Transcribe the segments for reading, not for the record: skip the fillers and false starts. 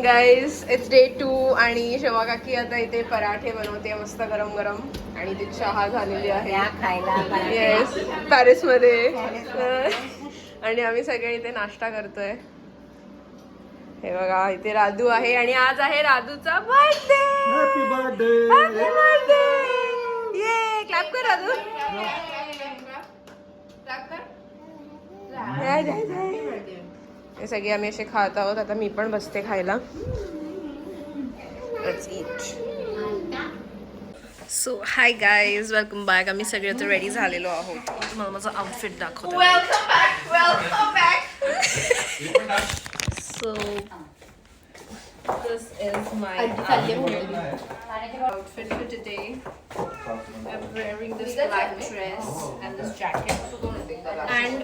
Guys it's day 2 आणि शोभा काकी आता इथे पराठे बनवते मस्त गरम गरम आणि ती चहा झालेली आहे येस पॅरिसमध्ये. आणि आम्ही सगळे इथे नाश्ता करतोय. हे बघा इथे राधू आहे आणि आज आहे राधूचा बर्थडे. Happy birthday. ये क्लॅप कर राधू. हे सगळे आम्ही असे खात आहोत. आता मी पण बसते खायला. Let's eat. So high guys welcome back. आम्ही सगळे आता रेडी झालेलो आहोत. मला माझं आउटफिट दाखवतो. Welcome back. So this is my outfit for today. I'm wearing this black dress and this jacket. And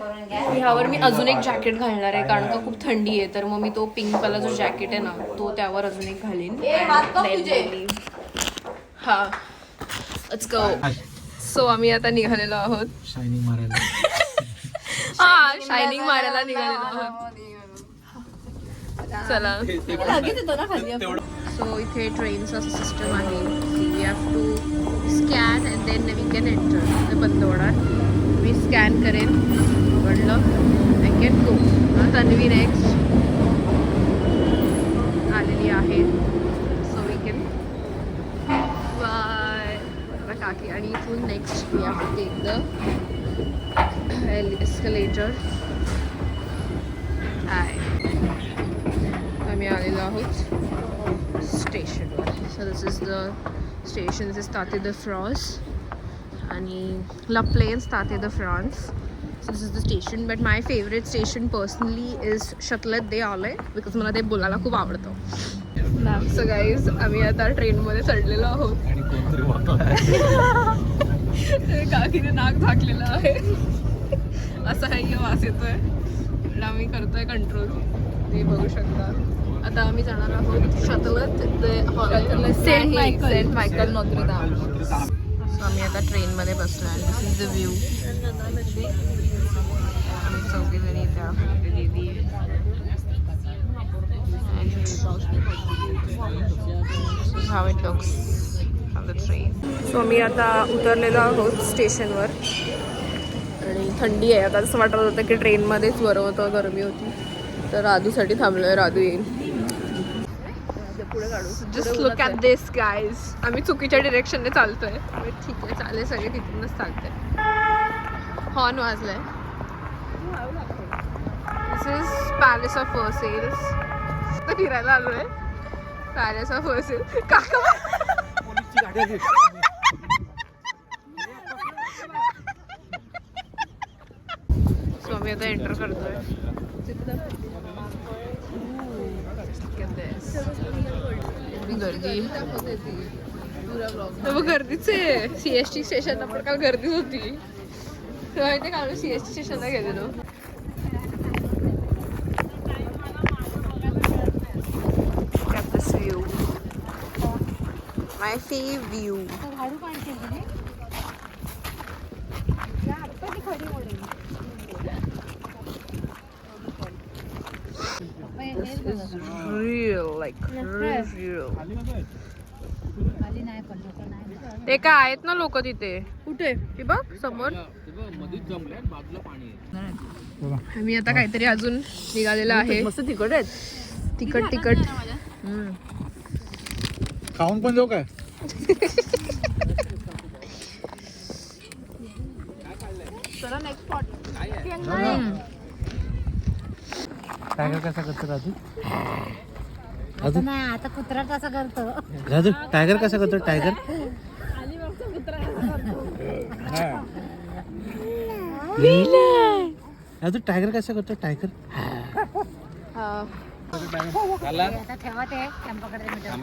ह्यावर मी अजून एक जॅकेट घालणार आहे कारण का खूप थंडी आहे. तर मग मी तो पिंक वाला जो जॅकेट आहे ना तो त्यावर अजून एक घालीन. हा लेट्स गो. सो आम्ही आता निघालेलो आहोत शायनिंग मारायला निघालेलो आहोत. चला. सो इथे ट्रेनचा सिस्टम आहे. We have to scan and then we can enter. ते बंद होणार. मी स्कॅन करेन. म्हणलं I can go. Tanvi next आलेली आहे. सो वी कॅन बाय काकी. आणि इथून next we have to take the escalator. Hi आम्ही आलेलो आहोत स्टेशनवर. So this is the station. This is Stade de France आणि La Plaine Stade de France. So this is the station. But my favourite station personally is शतलत दे आलय because मला ते बोलायला खूप आवडतं. सो गाईज आम्ही आता ट्रेनमध्ये चढलेलो आहोत. काकीने नाक झाकलेलं आहे. असा हा वास येतोय. आम्ही करतोय कंट्रोल. ते बघू शकता. आता आम्ही जाणार आहोत शतलत सेंट मायकल नोत्री धाम. सो आम्ही आता ट्रेनमध्ये बसलो आणि दिस इज द व्ह्यू. आम्ही चौघीजणी इथे आहोत. दीदी how it looks on the train. So आम्ही आता उतरलेलो आहोत स्टेशनवर आणि थंडी आहे. आता असं वाटत होतं की ट्रेनमध्येच बरं होतं. गरमी होती. तर राधूसाठी थांबलोय. राधू येईल. Just look at this guys. आम्ही चुकीच्या डिरेक्शनने चालतोय. ठीक आहे चालेल. सगळे तिथूनच चालतंय. हॉर्न वाजलाय. This is palace of Versailles. तर फिरायला आलोय पॅलेस ऑफ वर्सेल्स. काका सो आम्ही आता एंटर करतोय. गर्दी गर्दीच आहे. CST स्टेशनला पण काल गर्दीच होती. माहिती का आम्ही CST स्टेशनला गेलेलो. View my fav view. This is real, like real. ते काय आहेत ना लोक तिथे. कुठे ती बघ समोर. मी आता काहीतरी अजून निघालेलं आहे. मस्त तिखट आहेत. तिखट खाऊन पण जाऊ काय. चला नेक्स्ट स्पॉट. टायगर कसा करतो राजू. आता कुत्रा कसा करतो. राजू टायगर कसा करतो. टायगर राजू टायगर कसा करतो. टायगर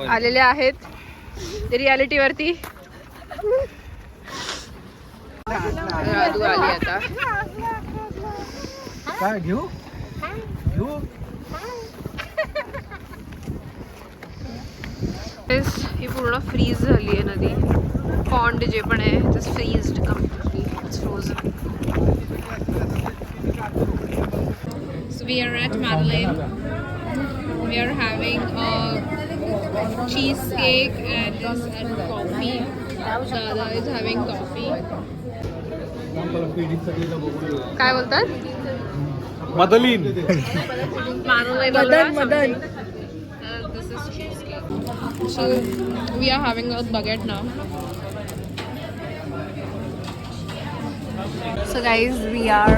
आलेले आहेत रियालिटी वरती. राधू आली आता. काय घेऊ. ही पूर्ण फ्रीज झाली आहे नदी. पॉन्ड जे पण आहे it is freezed completely. It's frozen. So we are at Madeleine. we are having a cheesecake and this and coffee. Dada is having coffee. काय बोलतात? मदलीन Madan. This is cheesecake. So we are having a baguette now. So guys, we are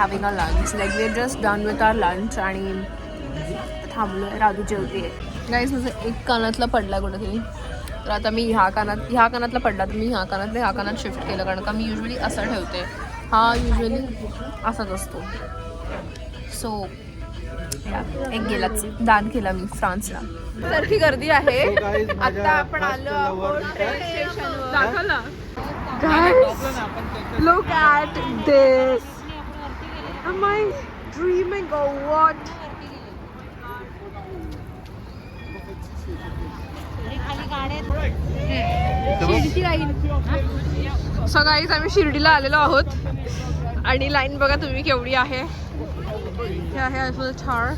having a lunch. Like we are just done with our lunch आणि थांबलोय. Raju जेवते. Guys माझं एक कानातला पडला कुठेतरी, तर आता मी ह्या कानातला पडला तर मी ह्या कानात शिफ्ट केलं, कारण का मी युजली असं ठेवते. हा युजली असाच असतो. सो एक गेलाच दान केला मी फ्रान्सला. सारखी गर्दी आहे. आता आपण आलो आहोत ट्रेन स्टेशनवर. दाखवला. Guys, look at this. Am I dreaming or what? So guys, आम्ही शिर्डीला आलेलो आहोत आणि लाईन बघा तुम्ही केवढी आहे. हे आहे आयफल टावर.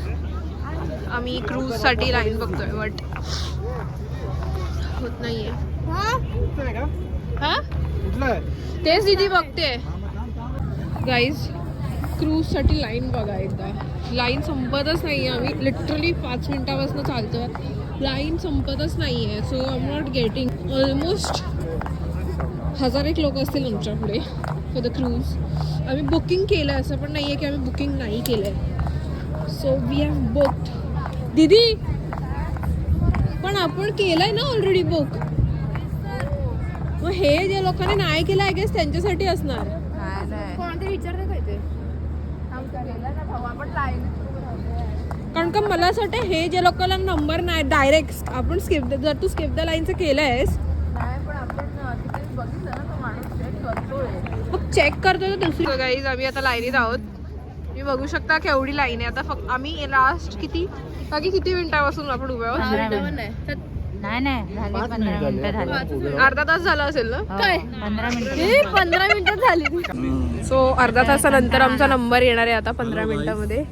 आम्ही क्रूज साठी लाईन बघतोय बट होत नाहीये. हा तेच दीदी बघते. गाईज क्रूज साठी लाईन बघा एकदा. लाईन संपतच नाहीये. आम्ही लिटरली 5 मिनिटापासून चालतोय, लाईन संपतच नाहीये. So I am not getting. Almost 1000 लोक असतील आमच्या पुढे फॉर द क्रूज. आम्ही बुकिंग केलं, असं पण नाहीये की आम्ही बुकिंग नाही केलंय. So we have booked. दीदी पण आपण केलंय ना ऑलरेडी बुक. मग हे जे लोकांनी नाही केलं आय गेस त्यांच्यासाठी असणार. कोणते विचारते काय ते, कारण का मला असं वाटतं हे जे लोकांना नंबर नाही डायरेक्ट आपण स्किप, जर तू स्किप द लाईनचं केलंयस मग चेक करतोय तर दुसरी. गाईज आम्ही आता लाईनीत आहोत. मी बघू शकता केवढी लाईन आहे. आता फक्त आम्ही लास्ट किती मिनिटापासून आपण उभे आहोत. अर्धा तास झाला असेल ना. काय 15 मिनिटं झाली. सो अर्धा तासानंतर आमचा नंबर येणार आहे आता 15 मिनिटामध्ये.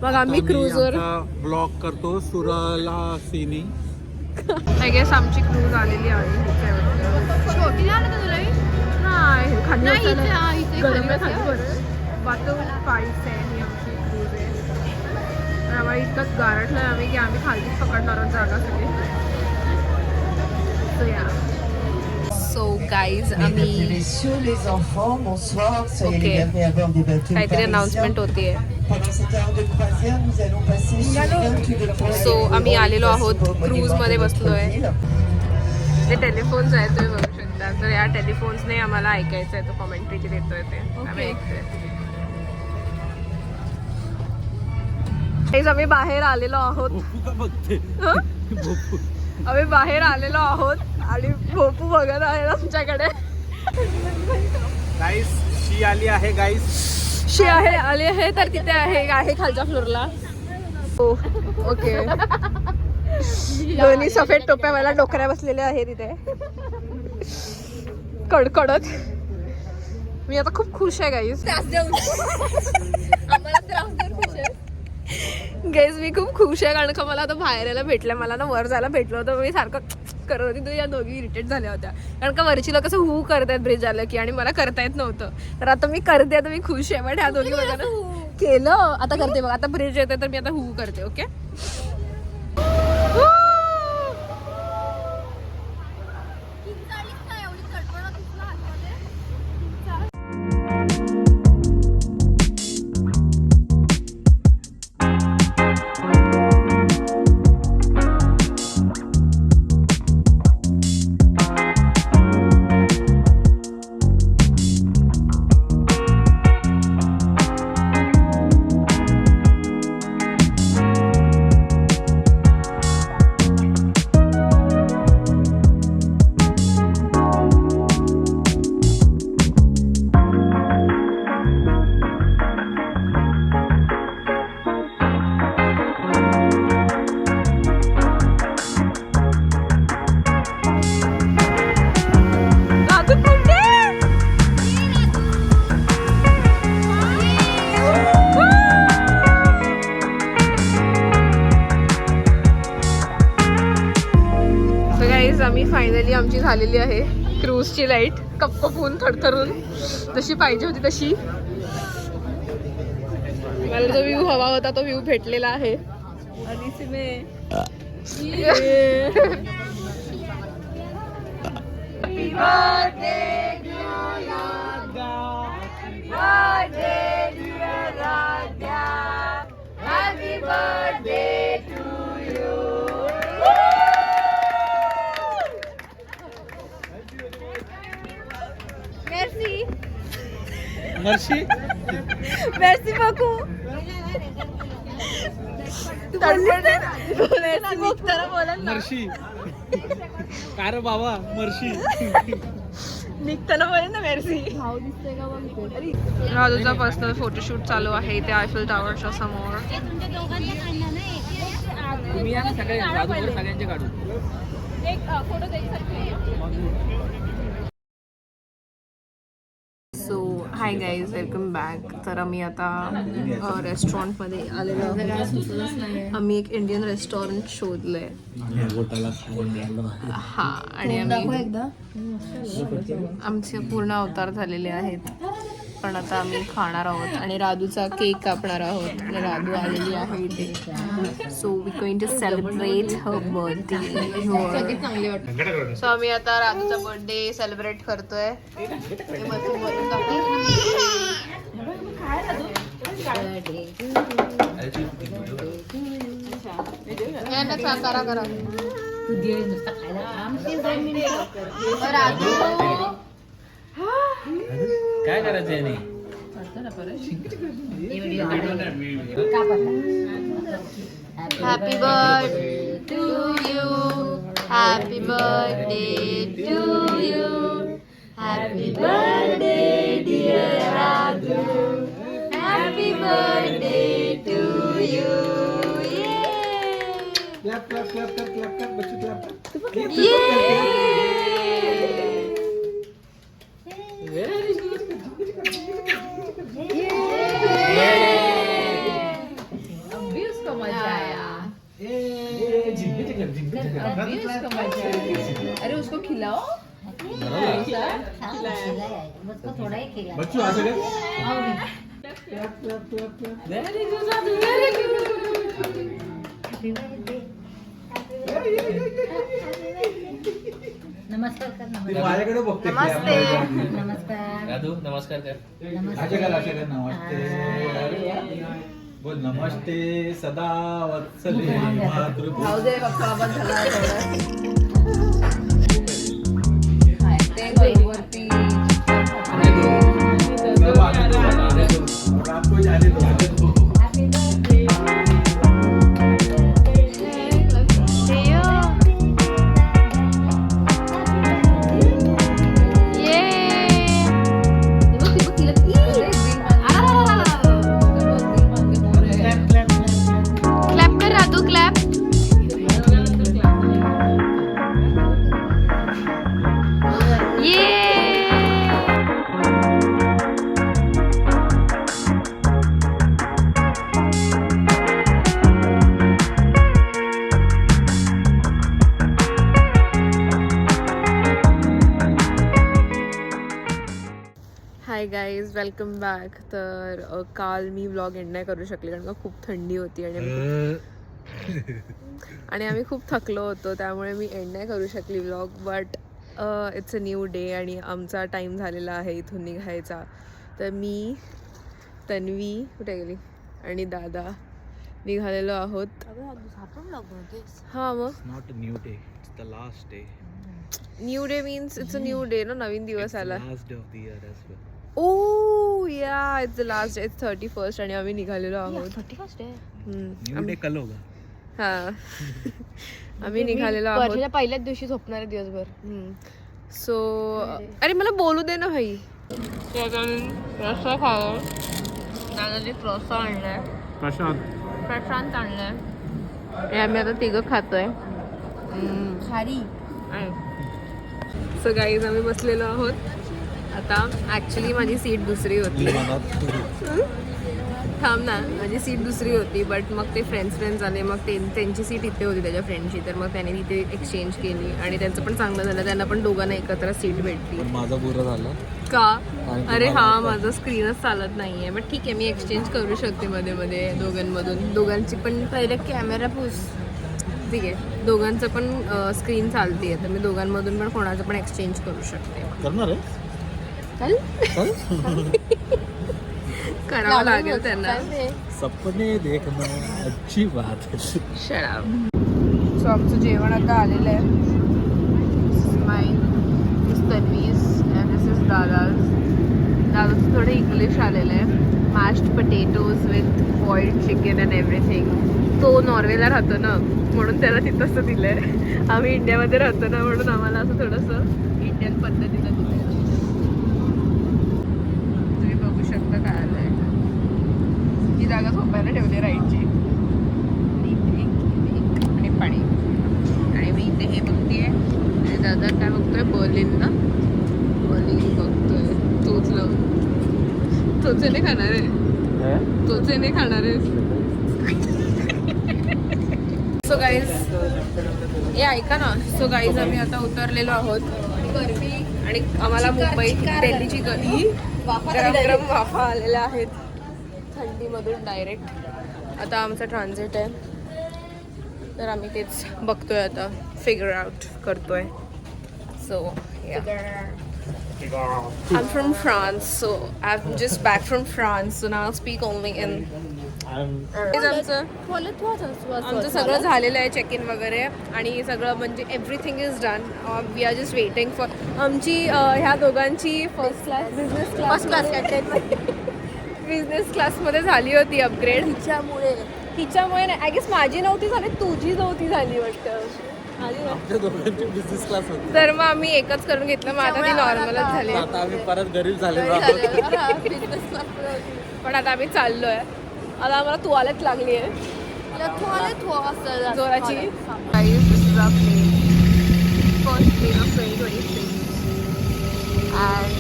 मग आम्ही क्रूजवर ब्लॉक करतो सुराला सिनी. आय गेस आमची क्रूज आलेली आहे. आम्हाला इतकंच गारठलं आम्ही की आम्ही खालीच पकडणार आहोत जागा सगळी. सो गाईज आम्ही ओके काहीतरी अनाउन्समेंट होतीये. सो आम्ही आलेलो आहोत, क्रूजमध्ये बसलोय. जे टेलिफोन्स आहेत तुम्ही बघू शकता. तर या टेलिफोन्सने आम्हाला ऐकायचं आहे तो कॉमेंट्री जे देतोय ते आम्ही ऐकतोय. आम्ही बाहेर आलेलो आहोत. आम्ही बाहेर आलेलो आहोत आणि भोपू बघत आहे आमच्याकडे. गाईस शी आली आहे. गाईस शी आली आहे तर तिथे आहे खालच्या फ्लोअरला. हो ओके. दोन्ही सफेद टोप्या मला डोकऱ्या बसलेल्या आहे तिथे कडकडत. मी आता खूप खुश आहे गाईज. गाईज मी खूप खुश आहे कारण का मला आता बाहेर यायला भेटलं. मला ना वर जायला भेटलं होतं. मी सारखं करत होती तर या दोघी इरिटेट झाल्या होत्या कारण का वरची लोक कसं हू करतायत ब्रिज आलं की आणि मला करता येत नव्हतं. तर आता मी करते. आता मी खुश आहे. बट ह्या दोघी बघा केलं. आता करते बघ. आता ब्रिज येते तर मी आता हू करते. ओके आमची झालेली आहे क्रूजची लाईट कपकपून थरथरून जशी पाहिजे होती तशी. मला जो व्ह्यू हवा होता तो व्ह्यू भेटलेला आहे. आणि सिमे मर्शी मेर्सी बाकू मर्शी काय रे बाबा मर्शी निघताना बोलेल ना मेर्सी. राजूचा पर्सनल फोटोशूट चालू आहे इथे आयफेल टॉवरच्या समोर. तुम्ही या ना सगळ्यांचे काढू. एक फोटो सो हाय गाईज वेलकम बॅक. तर आम्ही आता रेस्टॉरंटमध्ये आलेलो आहोत. आम्ही एक इंडियन रेस्टॉरंट शोधलंय. हा आणि आम्ही आमचे पूर्ण अवतार झालेले आहेत पण आता आम्ही खाणार आहोत आणि राधूचा केक कापणार आहोत आणि राधू आलेली आहे इथे. So we going to celebrate her birthday. So आम्ही आता राधूचा बर्थडे सेलिब्रेट करतोय. करा करा काय करायचंय नाही. Happy birthday to you. Happy birthday to you. Happy birthday dear Radhu. Happy birthday to you. Clap clap clap clap clap clap बच्चू clap. अरे उसको खिलाओ. उसको थोड़ा ही खिला. बच्चू आ सके नमस्कार कर. माझ्याकडे बघते. नमस्ते. नमस्कार. राधू नमस्कार कर. अशा कर नमस्ते. बोल नमस्ते सदा वत्सले मातृभूमी. जाऊ दे पप्पा बस झाला थोडं. ते वरती आपको जाने दो. Hi guys welcome back. तर काल मी व्लॉग एंड नाही करू शकले कारण का खूप थंडी होती आणि आम्ही खूप थकलो होतो त्यामुळे मी एंड नाही करू शकली vlog. But it's a new day आणि आमचा टाईम झालेला आहे इथून निघायचा. तर मी तन्वी कुठे गेली आणि दादा निघालेलो आहोत. हां मग not new day it's the last day. New day means it's a new day ना. नवीन दिवस आला. Last day of the year as well. Oh yeah it's the last day. It's 31st आणि आम्ही निघालेलो आहोत. 31st आहे. न्यू डे कल होगा. हा आम्ही निघालेलो आहोत. पहिल्याच दिवशी झोपणारे दिवसभर. सो अरे मला बोलू दे ना भाई. रस्सा खावं. दादाजी रस्सा आणलाय. प्रशांत आणलाय आणि आम्ही आता तिघं खातोय. खारी. सो गाईज आम्ही बसलेलो आहोत आता. ॲक्च्युली माझी सीट दुसरी होती थांब ना, माझी सीट दुसरी होती बट मग ते फ्रेंड्स आले, मग त्यांची सीट इथे होती त्याच्या फ्रेंडची, तर मग त्याने तिथे एक्सचेंज केली आणि त्यांचं पण चांगलं झालं, त्यांना पण दोघांना एकत्र सीट भेटली. माझं बुरं झालं. का? अरे हा, माझं स्क्रीनच चालत नाही आहे. बट ठीक आहे, मी एक्सचेंज करू शकते मध्ये मध्ये दोघांमधून. दोघांची पण पहिले कॅमेरा पूस. ठीक आहे, दोघांचं पण स्क्रीन चालते आहे, तर मी दोघांमधून पण कोणाचं पण एक्सचेंज करू शकते. करणार आहे? करावं लागेल त्यांना. सपने देखना अच्छी बात है. शराब. सो आमचं जेवण आता आलेलं आहे. तन्वीज अँड दिस इज दादाचं थोडं इंग्लिश आलेलं आहे. Mashed potatoes with boiled chicken and everything. तो नॉर्वेला राहतो ना, म्हणून त्याला तिथं असं दिलं आहे. आम्ही इंडियामध्ये राहतो ना, म्हणून आम्हाला असं थोडंसं इंडियन पद्धतीनं दिलं आहे. तुम्ही बघू शकता काय आलं आहे. ही जागा झोपायला ठेवली राईटची. आणि पाणी. आणि मी इथे हे बघतेय आणि दादा काय बघतोय, बर्लिन ना. बर्लिन बघतोय. तोच लावून तोचे नाही खाणार आहे. तोचे नाही खाणार आहे. सो गाईज, हे ऐका ना. सो गाईज, आम्ही आता उतरलेलो आहोत. गरमी आणि आम्हाला मुंबई दिल्लीची गरमी, गरम गरम वाफा आलेल्या आहेत थंडीमधून डायरेक्ट. आता आमचं ट्रान्झिट आहे, तर आम्ही तेच बघतोय आता, फिगर आउट करतोय. So I'm from France, so I'm just back from France, so now I'll speak only in. आमचं सगळं झालेलं आहे, चेक इन वगैरे, आणि सगळं म्हणजे everything is done. We are just waiting for आमची ह्या दोघांची फर्स्ट क्लास बिझनेस क्लासमध्ये झाली होती अपग्रेड. तिच्यामुळे नाही, आय गेस माझी नव्हती झाली, तुझी नव्हती झाली वाटतं. बिझनेस क्लास होती. तर मग आम्ही एकच करून घेतलं. मग आता ती नॉर्मलच झाली. आता आम्ही परत गरीब झालेलो पण आता आम्ही चाललोय. आता आम्हाला तुवालेच लागली आहे जोराची. फर्स्ट डे ऑफ 2026 अँड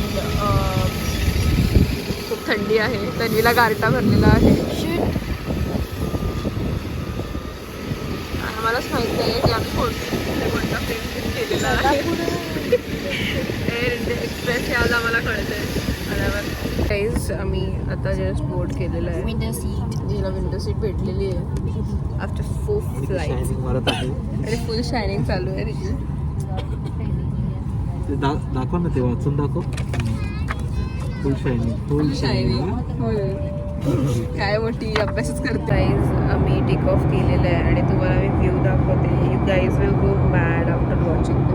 खूप थंडी आहे. तन्वीला गारटा भरलेला आहे. आम्हालाच माहित नाही की आम्ही कोणता फ्रेंड केलेला आहे. एअर इंडिया एक्सप्रेस हे आज आम्हाला कळत आहे आल्यावर. गाईज, आम्ही आता जस्ट बोर्ड केलेलं आहे. जिला विंडो सीट भेटलेली आहे आफ्टर 4 फ्लाईट. मारत आहे. आणि फुल शायनिंग चालू आहे तिची. दाखव ना, ते वाचून दाखव. फुल शायनिंग, फुल शायनिंग. काय मोठी अभ्यासच करते. गाईज, आम्ही टेक ऑफ केलेलं आहे आणि तुम्हाला मी व्ह्यू दाखवते. You guys will go mad after watching.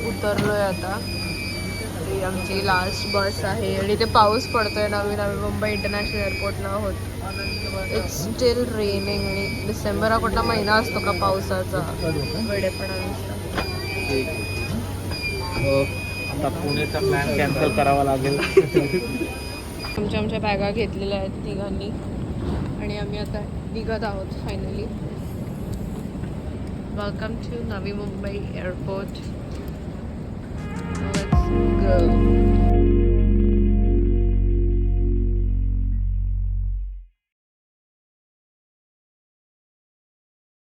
उतरलोय आता. ही आमची लास्ट बस आहे आणि ते पाऊस पडतोय. नवी मुंबई इंटरनॅशनल एअरपोर्टला आहोत. It's steel raining. आणि डिसेंबर हा कुठला महिना असतो का पावसाचा? वेडेपणा नुसता. आता पुण्याचा प्लॅन कॅन्सल करावा लागेल. आमच्या बॅगा घेतलेल्या आहेत तिघांनी आणि आम्ही आता निघत आहोत finally. Welcome to Navi Mumbai airport. Let's go.